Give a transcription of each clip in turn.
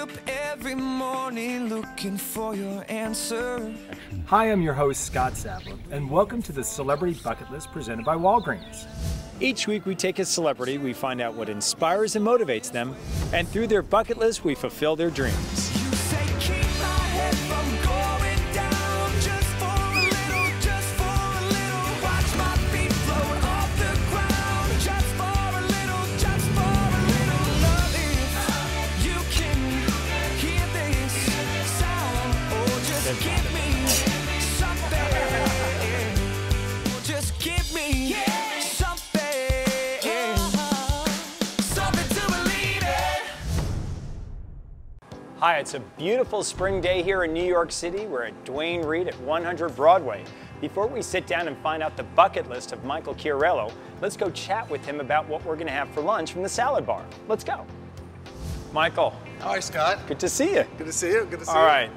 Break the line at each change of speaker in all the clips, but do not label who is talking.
up every morning looking for your answer.
Hi, I'm your host, Scott Sadler, and welcome to the Celebrity Bucket List presented by Walgreens.
Each week we take a celebrity, we find out what inspires and motivates them, and through their bucket list we fulfill their dreams.
You say keep my head from going down just for a little, watch my feet float off the ground just for a little, love if you can hear this sound, or just give me something, or just give me
Hi, it's a beautiful spring day here in New York City. We're at Duane Reade at 100 Broadway. Before we sit down and find out the bucket list of Michael Chiarello, let's go chat with him about what we're gonna have for lunch from the salad bar. Let's go. Michael.
Hi, Scott.
Good to see you.
Good to see you. Good to see you.
All right,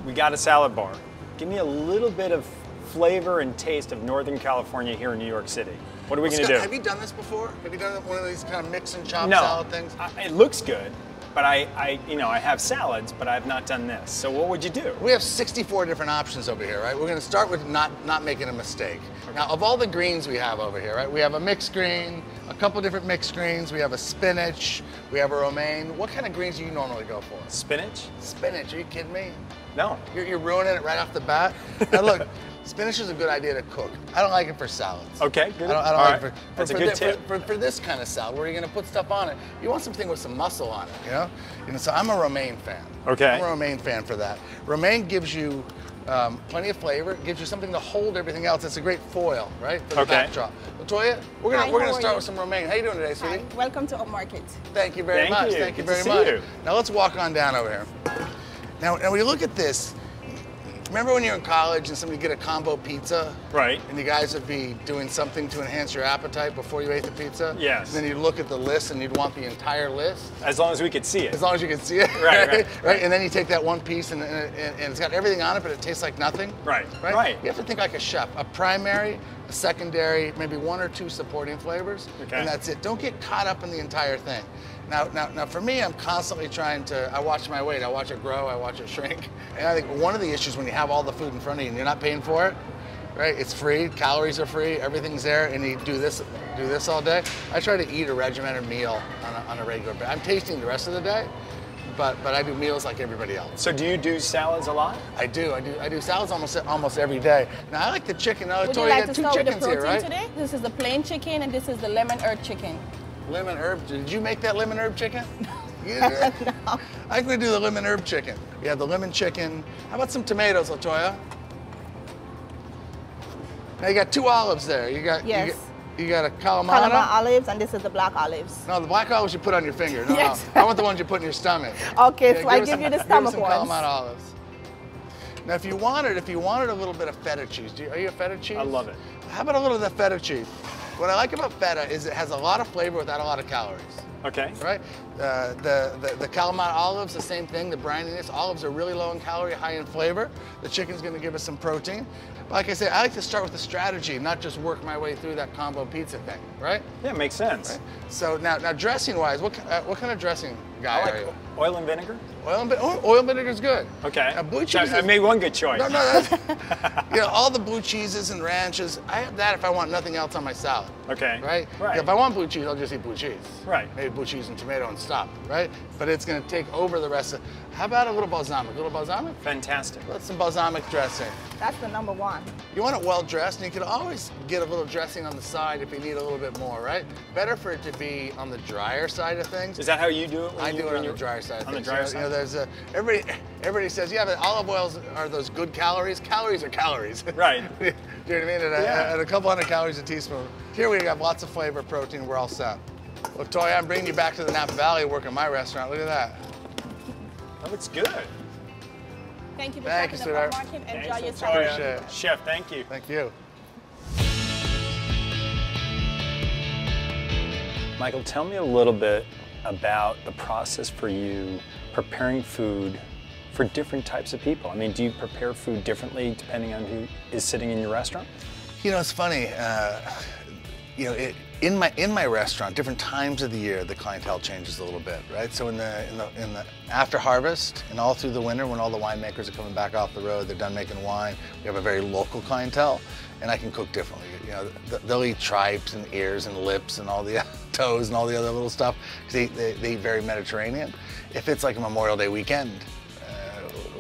we got a salad bar. Give me a little bit of flavor and taste of Northern California here in New York City. What are we gonna do?
Have you done this before? Have you done one of these kind of mix and chop
No,
salad things?
it looks good. But I have salads, but I've not done this. So what would you do?
We have 64 different options over here, right? We're gonna start with not making a mistake. Okay. Now, of all the greens we have over here, right? We have a mixed green, a couple different mixed greens, we have a spinach, we have a romaine. What kind of greens do you normally go for?
Spinach?
Spinach, are you kidding me?
No.
You're ruining it right off the bat? Now look, spinach is a good idea to cook. I don't like it for salads.
Okay, good.
I don't like it
That's a good tip.
For this kind of salad, where you're gonna put stuff on it, you want something with some muscle on it, you know? So I'm a romaine fan.
Okay.
I'm a romaine fan for that. Romaine gives you plenty of flavor. It gives you something to hold everything else. It's a great foil, right, for the backdrop. Latoya, we're gonna start with some romaine. How you doing today, sweetie?
Hi. Welcome to Upmarket.
Thank you very much. Thank you very much. Now let's walk on down over here. Now when you look at this, remember when you're in college and somebody get a combo pizza?
Right.
And you guys would be doing something to enhance your appetite before you ate the pizza?
Yes.
And then you'd look at the list and you'd want the entire list?
As long as we could see it.
As long as you could see it?
Right.
And then you take that one piece and it's got everything on it, but it tastes like nothing?
Right.
You have to think like a chef. A primary, a secondary, maybe one or two supporting flavors, and that's it. Don't get caught up in the entire thing. Now for me, I'm constantly trying to, I watch my weight, I watch it grow, I watch it shrink. And I think one of the issues when you have all the food in front of you and you're not paying for it, right? It's free, calories are free, everything's there, and you do this all day. I try to eat a regimented meal on a regular basis. I'm tasting the rest of the day, but I do meals like everybody else.
So do you do salads a lot?
I do salads almost every day. Now I like the chicken. Now,
Would you like to start with the protein today? This is the plain chicken and this is the lemon herb chicken.
Lemon herb, did you make that lemon herb chicken? Yeah. No. I'm gonna do the lemon herb chicken. You have the lemon chicken. How about some tomatoes, Latoya? Now you got two olives there. You got a Kalamata.
Kalamata olives, and this is the black olives.
No, the black olives you put on your finger. No,
yes.
No. I want the ones you put in your stomach.
Okay, so I give you the stomach
give
ones.
Kalamata olives. Now, if you wanted a little bit of feta cheese, are you a feta cheese?
I love it.
How about a little of that feta cheese? What I like about feta is it has a lot of flavor without a lot of calories.
Okay.
Right? The Kalamata olives, the same thing, the brininess. Olives are really low in calorie, high in flavor. The chicken's gonna give us some protein. But like I say, I like to start with the strategy, not just work my way through that combo pizza thing, right?
Yeah, makes sense.
Right? So now dressing-wise, what kind of dressing guy are you?
Oil and vinegar?
Oil and vinegar is good.
Okay.
Now, blue cheese
I made one good choice.
No, that's, all the blue cheeses and ranches, I have that if I want nothing else on my salad.
Okay.
Right? If I want blue cheese, I'll just eat blue cheese.
Right.
Maybe blue cheese and tomato and stop, right? But it's going to take over the rest of. How about a little balsamic? A little balsamic?
Fantastic.
Let's some balsamic dressing.
That's the number one.
You want it well dressed, and you can always get a little dressing on the side if you need a little bit more, right? Better for it to be on the drier side of things.
Is that how you do it?
I do it on the drier side of things.
On the drier side?
There's everybody says, yeah, but olive oils are those good calories. Calories are calories.
Right.
Do you know what I mean? At a couple hundred calories a teaspoon. Here we have lots of flavor, protein, we're all set. Look, Toya, I'm bringing you back to the Napa Valley working my restaurant. Look at that.
That looks good.
Thank you for shopping at our market. Enjoy your salad.
Appreciate it.
Chef, thank you.
Thank you.
Michael, tell me a little bit about the process for you preparing food for different types of people. I mean, do you prepare food differently depending on who is sitting in your restaurant?
You know, it's funny. you know, in my restaurant, different times of the year, the clientele changes a little bit, right? So in the after harvest and all through the winter, when all the winemakers are coming back off the road, they're done making wine, we have a very local clientele, and I can cook differently. You know, they'll eat tripes and ears and lips and all the toes and all the other little stuff, because they eat very Mediterranean. If it's like a Memorial Day weekend,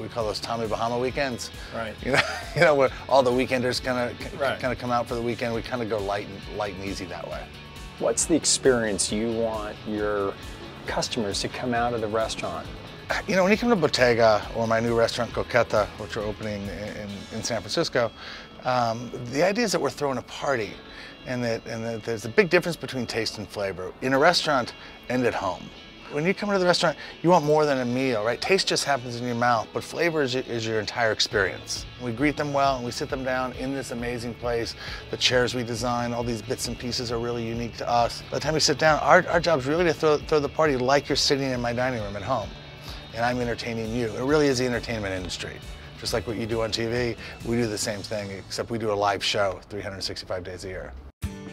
we call those Tommy Bahama weekends.
Right.
You know, where all the weekenders kind of come out for the weekend. We kind of go light and easy that way.
What's the experience you want your customers to come out of the restaurant?
You know, when you come to Bottega or my new restaurant Coqueta, which we're opening in San Francisco, the idea is that we're throwing a party, and that there's a big difference between taste and flavor in a restaurant and at home. When you come into the restaurant, you want more than a meal, right? Taste just happens in your mouth, but flavor is your entire experience. We greet them well, and we sit them down in this amazing place. The chairs we design, all these bits and pieces are really unique to us. By the time we sit down, our job is really to throw the party like you're sitting in my dining room at home, and I'm entertaining you. It really is the entertainment industry. Just like what you do on TV, we do the same thing, except we do a live show 365 days a year.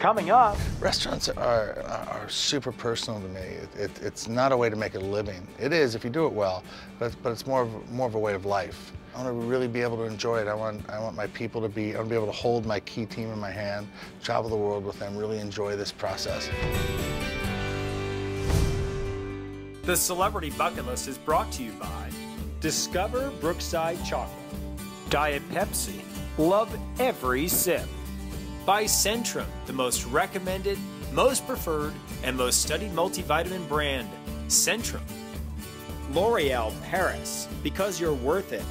Coming up,
restaurants are super personal to me. It's not a way to make a living. It is if you do it well, but it's more of a way of life. I want to really be able to enjoy it. I want my people to be. I want to be able to hold my key team in my hand, travel the world with them, really enjoy this process.
the Celebrity Bucket List is brought to you by Discover Brookside Chocolate, Diet Pepsi, love every sip. By Centrum, the most recommended, most preferred, and most studied multivitamin brand, Centrum. L'Oreal Paris, because you're worth it.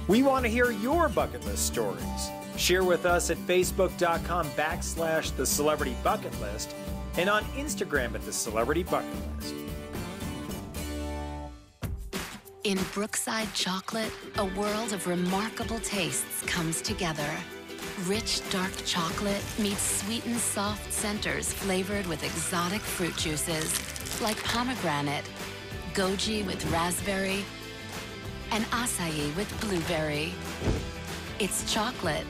We want to hear your bucket list stories. Share with us at facebook.com/The Celebrity Bucket List and on Instagram at The Celebrity Bucket List.
In Brookside Chocolate, a world of remarkable tastes comes together. Rich, dark chocolate meets sweet and soft centers flavored with exotic fruit juices like pomegranate, goji with raspberry, and acai with blueberry. It's chocolate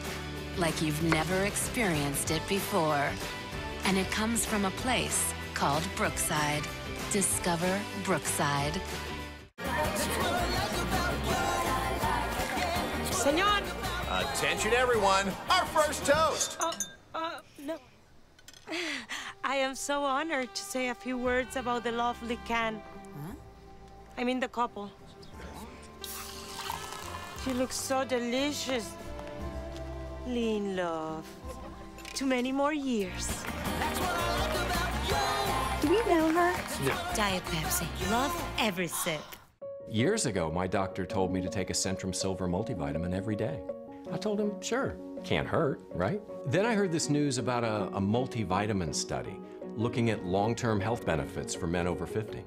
like you've never experienced it before. And it comes from a place called Brookside. Discover Brookside.
Senor!
Attention everyone, our first toast!
No. I am so honored to say a few words about the lovely can. Huh? I mean the couple. You look so delicious. In love. Too many more years.
Do we know her?
No.
Diet Pepsi. Love every sip.
Years ago, my doctor told me to take a Centrum Silver multivitamin every day. I told him, sure, can't hurt, right? Then I heard this news about a multivitamin study looking at long-term health benefits for men over 50.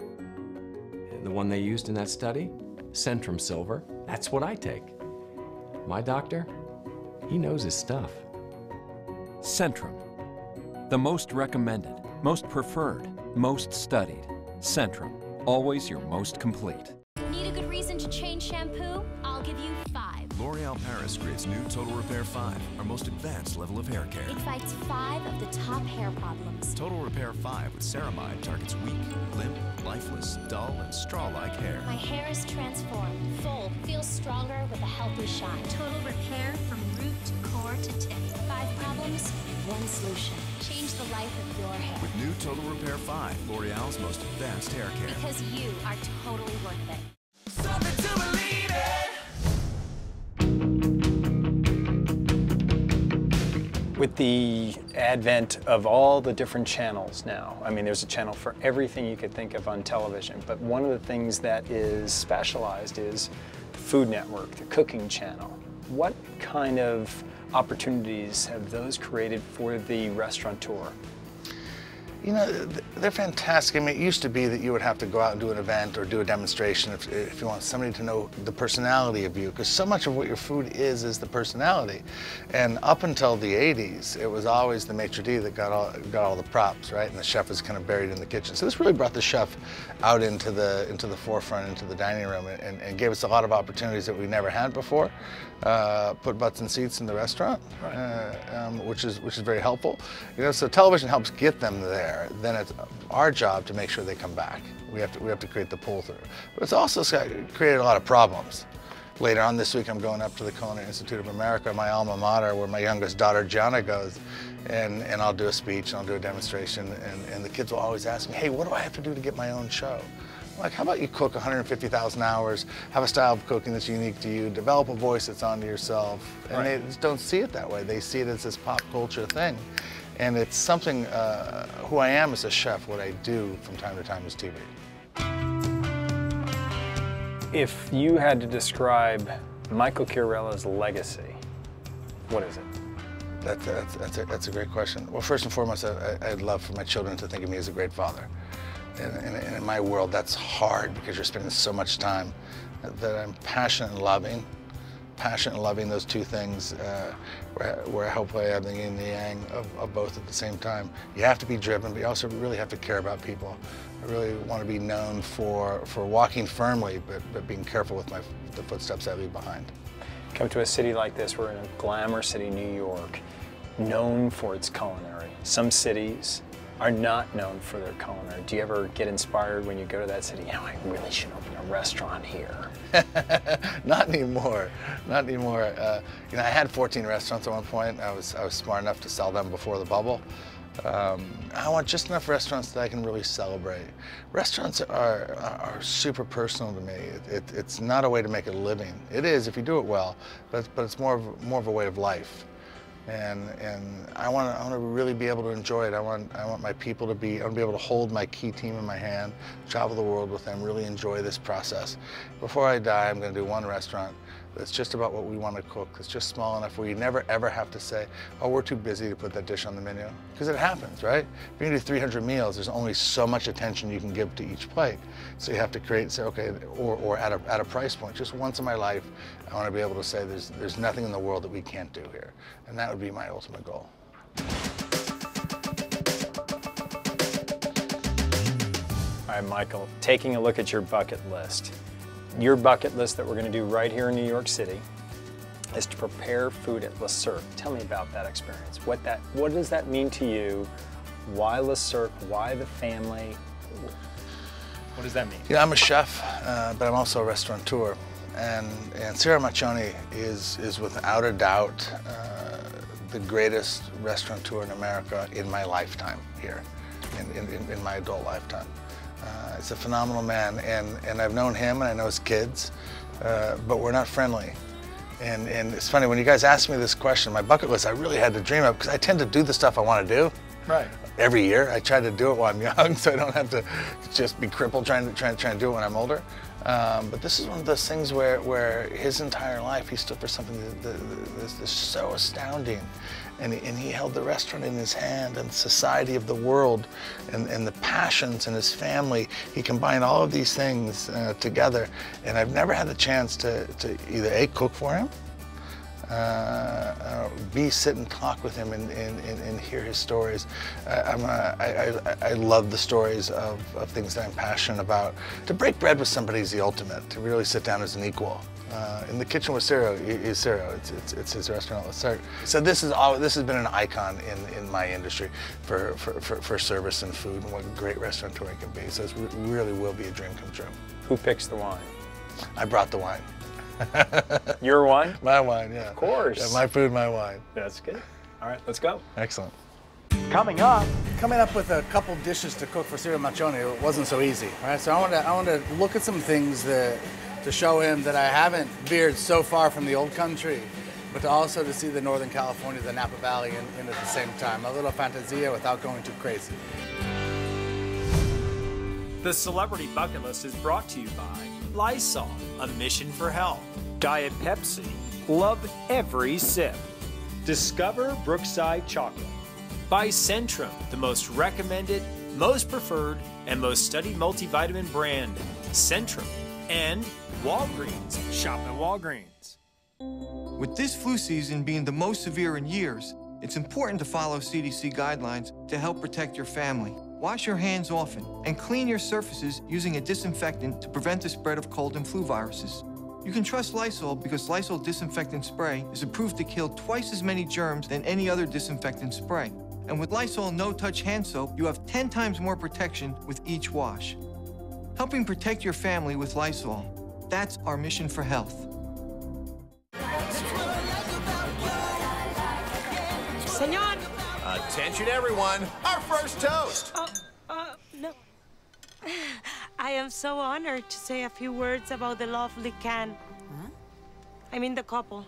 And the one they used in that study, Centrum Silver, that's what I take. My doctor, he knows his stuff.
Centrum, the most recommended, most preferred, most studied. Centrum, always your most complete.
Need a good reason to change shampoo? I'll give you 5.
L'Oreal Paris creates new Total Repair 5, our most advanced level of hair care.
It fights 5 of the top hair problems.
Total Repair 5 with ceramide targets weak, limp, lifeless, dull, and straw-like hair.
My hair is transformed, full, feels stronger with a healthy shine. Total repair from root to core to tip. 5 problems, 1 solution. Change the life of your hair.
With new Total Repair 5, L'Oreal's most advanced hair care.
Because you are totally worth it.
Something to believe in.
With the advent of all the different channels now, I mean, there's a channel for everything you could think of on television, but one of the things that is specialized is the Food Network, the cooking channel. What kind of opportunities have those created for the restaurateur?
You know, they're fantastic. I mean, it used to be that you would have to go out and do an event or do a demonstration if you want somebody to know the personality of you, because so much of what your food is the personality. And up until the 80s, it was always the maitre d' that got all the props, right? And the chef was kind of buried in the kitchen. So this really brought the chef out into the forefront, into the dining room, and gave us a lot of opportunities that we never had before. Put butts and seats in the restaurant, which is very helpful. You know, so television helps get them there. Then it's our job to make sure they come back. We have to create the pull through. But it's also created a lot of problems. Later on this week, I'm going up to the Culinary Institute of America, my alma mater, where my youngest daughter Gianna goes, and I'll do a speech and I'll do a demonstration, and the kids will always ask me, hey, what do I have to do to get my own show? Like, how about you cook 150,000 hours, have a style of cooking that's unique to you, develop a voice that's onto yourself, and they just don't see it that way. They see it as this pop culture thing. And it's something, who I am as a chef, what I do from time to time is TV.
If you had to describe Michael Chiarello's legacy, what is it?
That's a great question. Well, first and foremost, I'd love for my children to think of me as a great father. And in my world, that's hard because you're spending so much time. That I'm passionate and loving those two things, where I hope I have the yin and the yang of both at the same time. You have to be driven, but you also really have to care about people. I really want to be known for walking firmly, but being careful with the footsteps I leave behind.
Come to a city like this, we're in a glamour city, New York, known for its culinary. Some cities are not known for their culinary. Do you ever get inspired when you go to that city? You know, I really should open a restaurant here.
Not anymore. Not anymore. You know, I had 14 restaurants at one point. I was smart enough to sell them before the bubble. I want just enough restaurants that I can really celebrate. Restaurants are super personal to me. It's not a way to make a living. It is if you do it well, but it's more of a way of life. And I want to really be able to enjoy it. I want my people to be. I want to be able to hold my key team in my hand, travel the world with them, really enjoy this process. Before I die, I'm going to do one restaurant that's just about what we want to cook. It's just small enough where you never ever have to say, "Oh, we're too busy to put that dish on the menu," because it happens, right? If you do 300 meals, there's only so much attention you can give to each plate. So you have to say, okay, or at a price point. Just once in my life, I want to be able to say, there's nothing in the world that we can't do here, and that would be my ultimate goal.
All right, Michael, taking a look at your bucket list. Your bucket list that we're going to do right here in New York City is to prepare food at Le Cirque. Tell me about that experience. What does that mean to you? Why Le Cirque? Why the family? What does that mean?
You know, I'm a chef, but I'm also a restaurateur. And Sarah Maccioni is without a doubt the greatest restaurateur in America in my lifetime here, in my adult lifetime. He's a phenomenal man, and I've known him and I know his kids, but we're not friendly. And it's funny, when you guys asked me this question, my bucket list, I really had to dream of, because I tend to do the stuff I want to do.
Right.
Every year. I try to do it while I'm young, so I don't have to just be crippled trying to do it when I'm older. But this is one of those things where his entire life he stood for something that's so astounding. And he held the restaurant in his hand, and the society of the world, and the passions, and his family. He combined all of these things together, and I've never had the chance to either A, cook for him, B, sit and talk with him and hear his stories. I love the stories of things that I'm passionate about. To break bread with somebody is the ultimate, to really sit down as an equal. In the kitchen with Ciro, it's his restaurant, Le Cirque. So this has been an icon in my industry for service and food, and what a great restaurateur it can be. So it really will be a dream come true.
Who picks the wine?
I brought the wine.
Your wine?
My wine, yeah.
Of course.
Yeah, my food, my wine.
That's good. All right, let's go.
Excellent.
Coming up
with a couple dishes to cook for Sarah Maccioni, it wasn't so easy. Right? So I want to look at some things to show him that I haven't veered so far from the old country, but also to see the Northern California, the Napa Valley in at the same time. A little fantasia without going too crazy.
The Celebrity Bucket List is brought to you by Lysol, a mission for health. Diet Pepsi, love every sip. Discover Brookside Chocolate. By Centrum, the most recommended, most preferred, and most studied multivitamin brand. Centrum. And Walgreens. Shop at Walgreens.
With this flu season being the most severe in years, it's important to follow CDC guidelines to help protect your family. Wash your hands often and clean your surfaces using a disinfectant to prevent the spread of cold and flu viruses. You can trust Lysol because Lysol disinfectant spray is approved to kill twice as many germs than any other disinfectant spray. And with Lysol no-touch hand soap, you have 10 times more protection with each wash. Helping protect your family with Lysol. That's our mission for health.
Senor!
Attention everyone, our first toast.
No. I am so honored to say a few words about the lovely can. I mean the couple.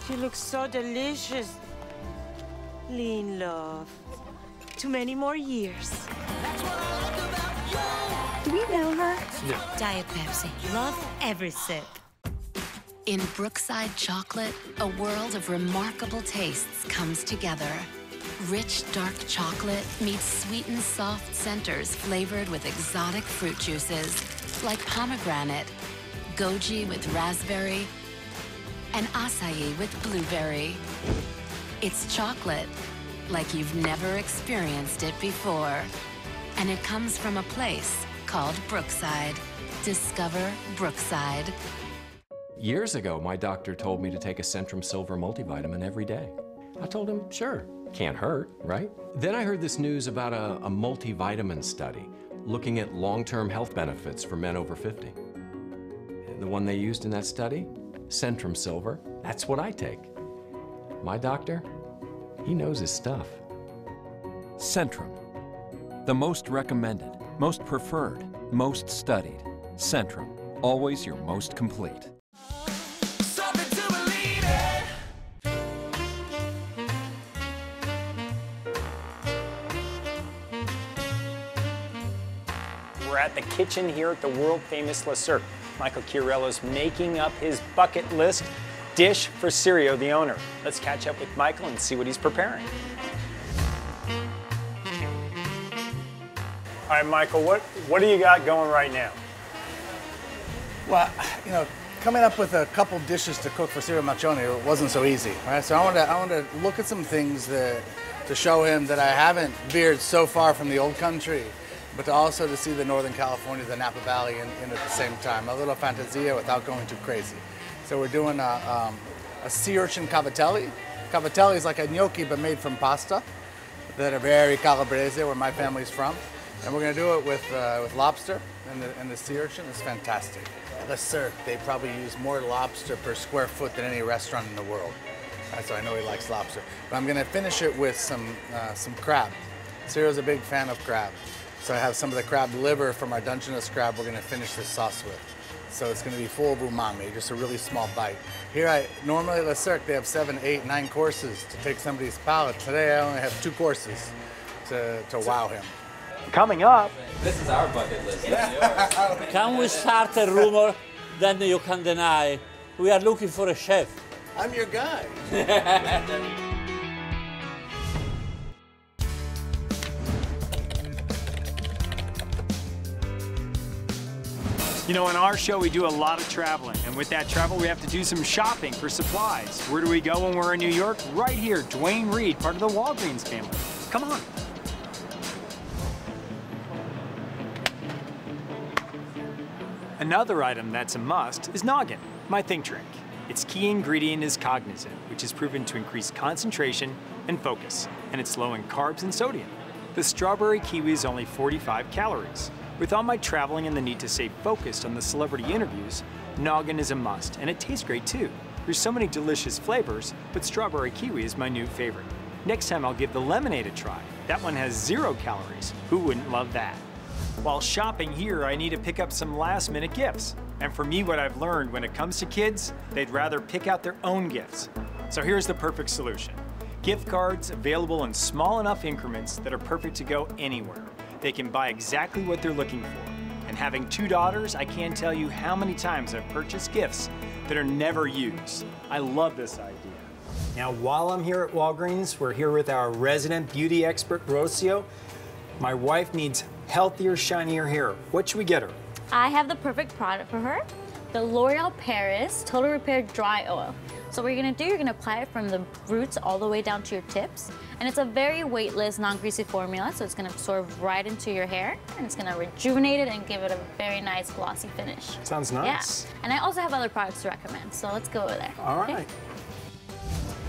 You look so delicious. In love. Too many more years.
Do we know her?
No.
Diet Pepsi. Love every sip.
In Brookside Chocolate, a world of remarkable tastes comes together. Rich, dark chocolate meets sweet and soft centers flavored with exotic fruit juices like pomegranate, goji with raspberry, and acai with blueberry. It's chocolate like you've never experienced it before. And it comes from a place called Brookside. Discover Brookside.
Years ago, my doctor told me to take a Centrum Silver multivitamin every day. I told him, sure, can't hurt, right? Then I heard this news about a multivitamin study looking at long-term health benefits for men over 50. The one they used in that study, Centrum Silver, that's what I take. My doctor, he knows his stuff.
Centrum. The most recommended, most preferred, most studied. Centrum. Always your most complete.
Something to believe in.
We're at the kitchen here at the world-famous Le Cirque. Michael Chiarello's making up his bucket list dish for Sirio, the owner. Let's catch up with Michael and see what he's preparing. All right, Michael, what do you got going right now?
Well, you know, coming up with a couple dishes to cook for Sirio Machoni wasn't so easy, right? So I want to look at some things to show him that I haven't veered so far from the old country, but also to see the Northern California, the Napa Valley in at the same time. A little fantasia without going too crazy. So we're doing a sea urchin cavatelli. Cavatelli is like a gnocchi but made from pasta that are very calabrese, where my family's from. And we're going to do it with lobster and the sea urchin. It's fantastic. At Le Cirque, they probably use more lobster per square foot than any restaurant in the world. So I know he likes lobster. But I'm going to finish it with some crab. Sirio's a big fan of crab. So I have some of the crab liver from our Dungeness crab we're going to finish this sauce with. So it's going to be full of umami, just a really small bite. Here, normally at Le Cirque, they have 7, 8, 9 courses to take somebody's palate. Today, I only have 2 courses to wow him.
Coming up.
This is our bucket list.
Can we start a rumor? Then you can deny. We are looking for a chef.
I'm your guy.
You know, on our show, we do a lot of traveling. And with that travel, we have to do some shopping for supplies. Where do we go when we're in New York? Right here, Duane Reade, part of the Walgreens family. Come on. Another item that's a must is noggin, my think drink. Its key ingredient is cognizant, which is proven to increase concentration and focus, and it's low in carbs and sodium. The strawberry kiwi is only 45 calories. With all my traveling and the need to stay focused on the celebrity interviews, noggin is a must, and it tastes great too. There's so many delicious flavors, but strawberry kiwi is my new favorite. Next time I'll give the lemonade a try. That one has 0 calories. Who wouldn't love that? While shopping here, I need to pick up some last-minute gifts. And for me, what I've learned when it comes to kids, they'd rather pick out their own gifts. So here's the perfect solution. Gift cards available in small enough increments that are perfect to go anywhere. They can buy exactly what they're looking for. And having 2 daughters, I can't tell you how many times I've purchased gifts that are never used. I love this idea. Now, while I'm here at Walgreens, we're here with our resident beauty expert, Rocio. My wife needs healthier, shinier hair. What should we get her?
I have the perfect product for her, the L'Oreal Paris Total Repair Dry Oil. So what you're gonna do, you're gonna apply it from the roots all the way down to your tips. And it's a very weightless, non-greasy formula, so it's gonna absorb right into your hair, and it's gonna rejuvenate it and give it a very nice glossy finish.
Sounds nice.
Yeah, and I also have other products to recommend, so let's go over there.
All right.
Okay?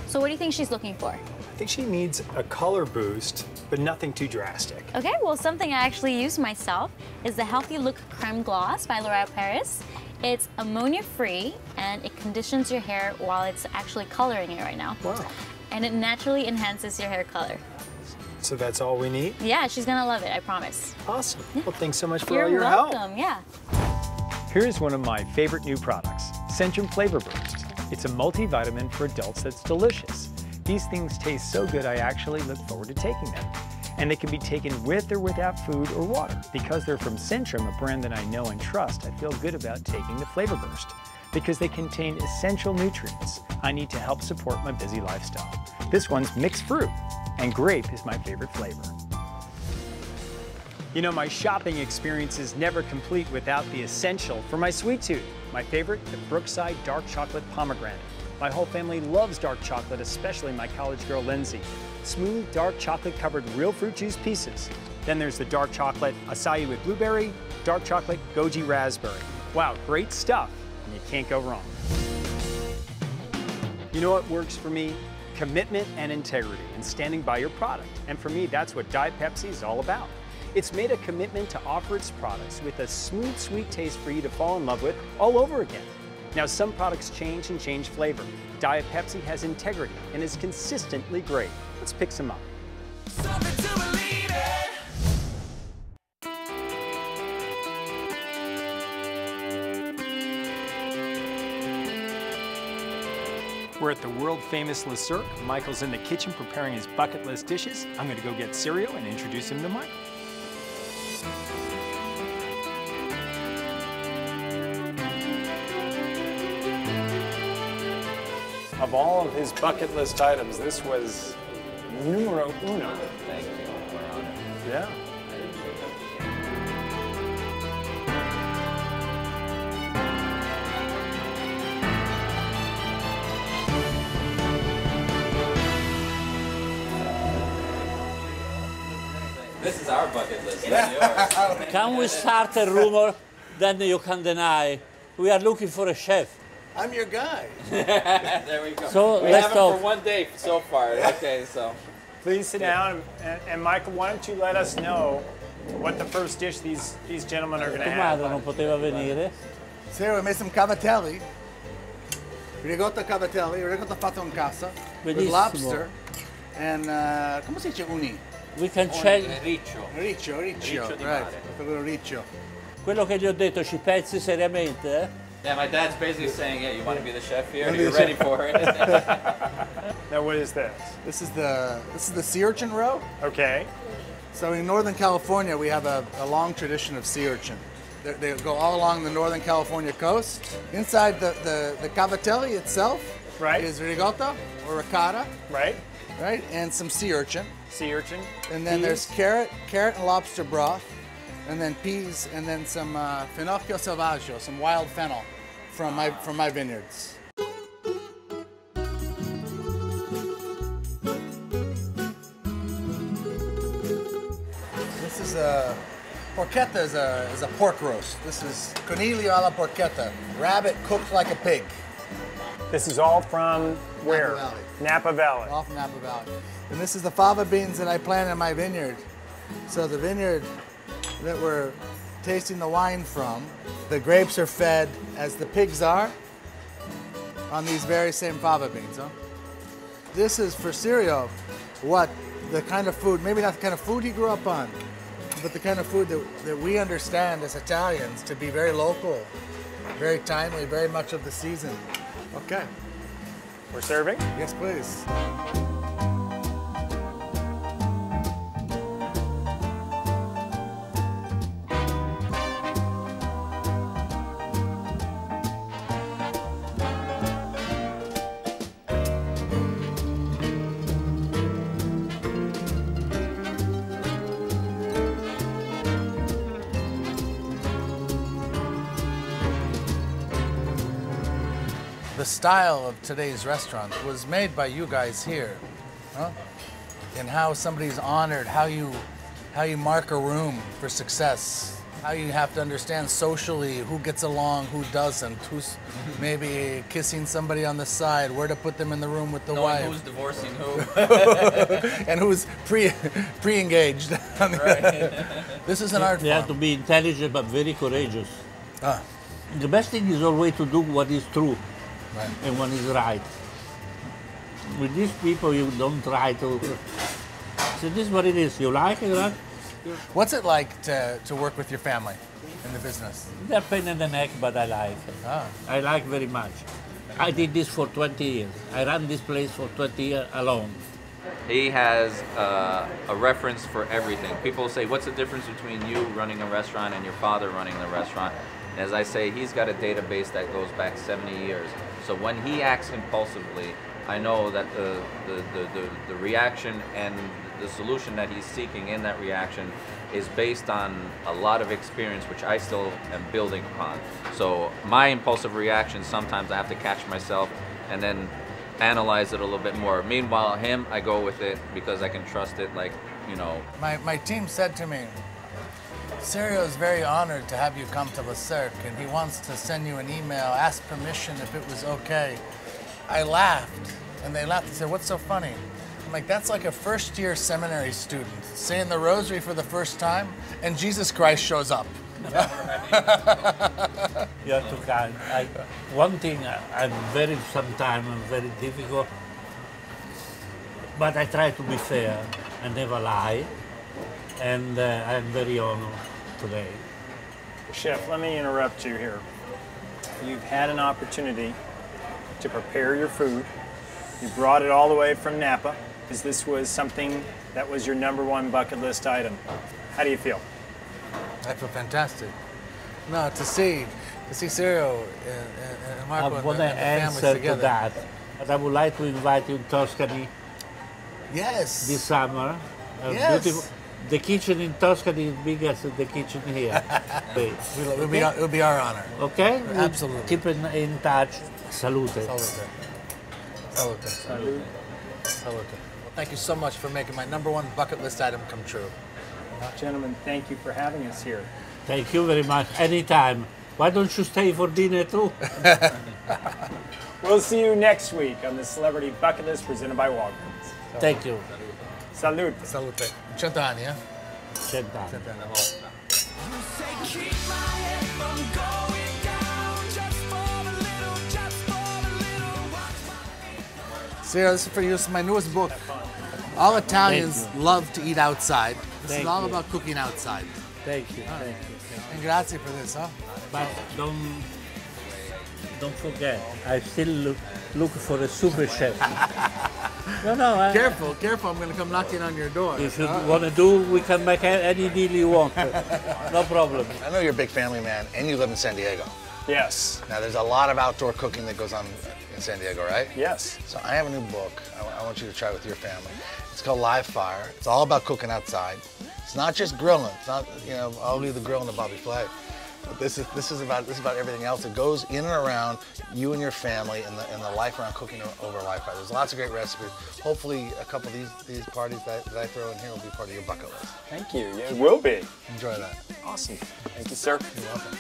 So what do you think she's looking for?
I think she needs a color boost, but nothing too drastic.
Okay, well, something I actually use myself is the Healthy Look Creme Gloss by L'Oreal Paris. It's ammonia-free, and it conditions your hair while it's actually coloring it right now.
Wow.
And it naturally enhances your hair color.
So that's all we need?
Yeah, she's gonna love it, I promise.
Awesome. Well, thanks so much for
You're
all your help.
welcome, yeah.
Here's one of my favorite new products, Centrum Flavor Boost. It's a multivitamin for adults that's delicious. These things taste so good I actually look forward to taking them. And they can be taken with or without food or water. Because they're from Centrum, a brand that I know and trust, I feel good about taking the Flavor Burst. Because they contain essential nutrients I need to help support my busy lifestyle. This one's mixed fruit, and grape is my favorite flavor. You know, my shopping experience is never complete without the essential for my sweet tooth. My favorite, the Brookside Dark Chocolate Pomegranate. My whole family loves dark chocolate, especially my college girl, Lindsay. Smooth, dark chocolate covered real fruit juice pieces. Then there's the dark chocolate acai with blueberry, dark chocolate goji raspberry. Wow, great stuff, and you can't go wrong. You know what works for me? Commitment and integrity, and standing by your product. And for me, that's what Diet Pepsi is all about. It's made a commitment to offer its products with a smooth, sweet taste for you to fall in love with all over again. Now, some products change and change flavor. Diet Pepsi has integrity and is consistently great. Let's pick some up. We're at the world-famous Le Cirque. Michael's in the kitchen preparing his bucket list dishes. I'm gonna go get cereal and introduce him to Michael. Of all of his bucket list items, this was numero uno.
Thank you.
Yeah.
This is our bucket list, not yours.
Can we start a rumor? Then you can deny. We are looking for a chef.
I'm your guy.
There we go.
So
we
let's
have
talk.
him for one day so far. Okay, so.
Please sit down, and Michael, why don't you let us know what the first dish these gentlemen are going to
Tua
have.
madre non poteva venire.
So we made some cavatelli. Ricotta cavatelli, ricotta fatto in casa. With
Benissimo.
lobster. And, come si dice uni?
We can check.
Riccio.
Riccio,
Riccio di
right.
mare.
Quello riccio.
Quello che gli ho detto, ci pensi seriamente, eh?
Yeah, my dad's basically saying, yeah, you want to be the chef here? You're ready for it.
Now, what is this?
This is the sea urchin roe.
Okay.
So in Northern California, we have a long tradition of sea urchin. They go all along the Northern California coast. Inside the cavatelli itself is ricotta or ricotta.
Right.
Right, and some sea urchin.
Sea urchin.
And then there's carrot and lobster broth, and then peas, and then some finocchio selvaggio, some wild fennel from my vineyards. This is porchetta is a pork roast. This is coniglio alla porchetta, rabbit cooked like a pig.
This is all from where?
Napa Valley.
Napa Valley.
All from Napa Valley. And this is the fava beans that I plant in my vineyard. So the vineyard that we're tasting the wine from, the grapes are fed as the pigs are on these very same fava beans. Huh? This is for Sirio what the kind of food, maybe not the kind of food he grew up on, but the kind of food that we understand as Italians to be very local, very timely, very much of the season. Okay.
We're serving?
Yes, please. the style of today's restaurant was made by you guys here, huh? And how somebody's honored, how you mark a room for success, how you have to understand socially who gets along, who doesn't, who's maybe kissing somebody on the side, where to put them in the room with the wife.
Who's divorcing who.
And who's pre-engaged.
Right.
This is an art form.
You have to be intelligent but very courageous. The best thing is always to do what is true and what is right. With these people, you don't try to. So this is what it is. You like it, right?
What's it like to work with your family in the business?
They're pain in the neck, but I like it. I like very much. I did this for 20 years. I ran this place for 20 years alone.
He has a reference for everything. People say, what's the difference between you running a restaurant and your father running the restaurant? And as I say, he's got a database that goes back 70 years. So when he acts impulsively, I know that the reaction and the solution that he's seeking in that reaction is based on a lot of experience, which I still am building upon. So my impulsive reaction, sometimes I have to catch myself and then analyze it a little bit more. Meanwhile, him, I go with it because I can trust it, like, you know.
My team said to me, Sergio is very honored to have you come to Le Cirque, and he wants to send you an email, ask permission if it was okay. I laughed, and they laughed and said, what's so funny? I'm like, that's like a first-year seminary student saying the rosary for the first time, and Jesus Christ shows up.
You're too kind. One thing, sometimes I'm very difficult, but I try to be fair. I never lie, and I'm very honored today.
Chef, let me interrupt you here. You've had an opportunity to prepare your food. You brought it all the way from Napa, because this was something that was your #1 bucket list item. How do you feel?
I feel fantastic. No, to see Sergio and Marco
I want to
and the families
answer
together.
to that, but I would like to invite you to Tuscany.
Yes.
This summer.
Yes.
Beautiful. The kitchen in Tuscany is bigger than the kitchen here.
It'll be our honor.
Okay?
Absolutely.
Keep in touch. Salute.
Salute. Salute. Salute. Salute. Well, thank you so much for making my #1 bucket list item come true.
Gentlemen, thank you for having us here.
Thank you very much. Anytime. Why don't you stay for dinner too?
We'll see you next week on the Celebrity Bucket List presented by Walgreens.
Thank you.
Salute.
Salute. 100 anni, eh?
100 anni.
Keep my head from going down just for a little, just for a little. Watch my
Sergio, this is for you. This is my newest book. All Italians love to eat outside. This is all about cooking outside.
Thank you. Thank you.
And grazie for this, huh?
But don't forget, I still look for a super chef. No.
Careful. I'm going to come knocking on your door.
If you want to do, we can make any deal you want. No problem.
I know you're a big family man, and you live in San Diego.
Yes.
Now, there's a lot of outdoor cooking that goes on in San Diego, right?
Yes.
So I have a new book I want you to try with your family. It's called Live Fire. It's all about cooking outside. It's not just grilling. It's not, I'll leave the grill and the Bobby Flay. But this is about everything else that goes in and around you and your family and the life around cooking over Live Fire. There's lots of great recipes. Hopefully, a couple of these parties that I throw in here will be part of your bucket list.
Thank you. Yeah, it will be.
Enjoy that.
Awesome. Thank you, sir.
You're welcome.